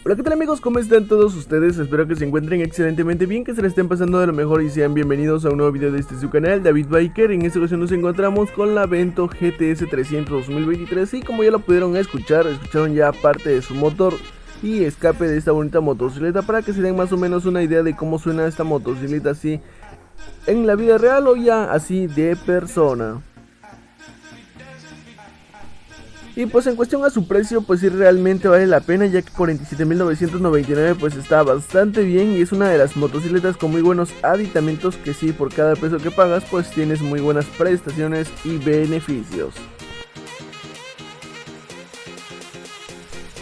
Hola, ¿qué tal amigos? ¿Cómo están todos ustedes? Espero que se encuentren excelentemente bien, que se la estén pasando de lo mejor y sean bienvenidos a un nuevo video de su canal, David Biker. En esta ocasión nos encontramos con la Vento GTS 300 2023 y como ya lo pudieron escuchar, escucharon ya parte de su motor y escape de esta bonita motocicleta para que se den más o menos una idea de cómo suena esta motocicleta así en la vida real o ya así de persona. Y pues en cuestión a su precio, pues sí realmente vale la pena, ya que 47.999 pues está bastante bien y es una de las motocicletas con muy buenos aditamentos que sí, por cada peso que pagas pues tienes muy buenas prestaciones y beneficios.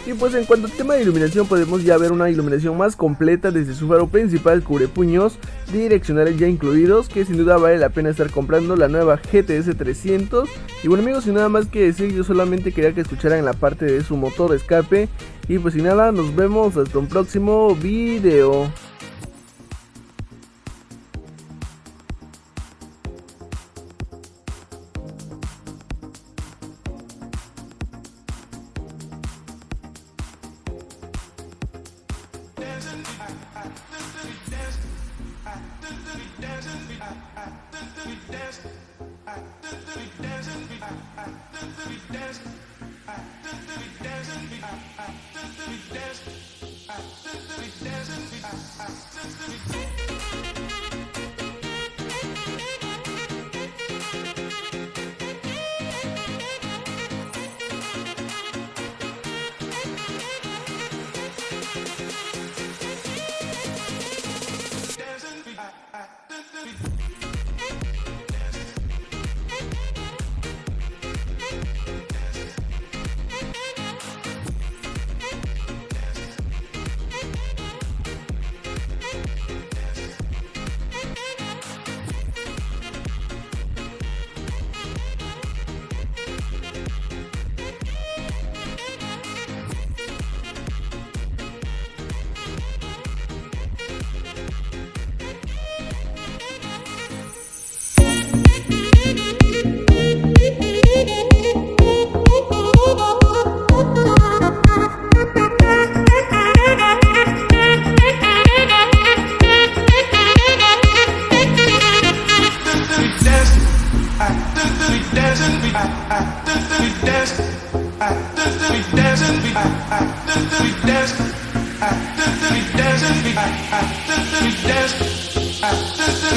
Y pues en cuanto al tema de iluminación, podemos ya ver una iluminación más completa desde su faro principal, cubrepuños, direccionales ya incluidos, que sin duda vale la pena estar comprando la nueva GTS 300. Y bueno amigos, sin nada más que decir, yo solamente quería que escucharan en la parte de su motor de escape. Y pues sin nada, nos vemos hasta un próximo video.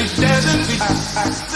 We dancing.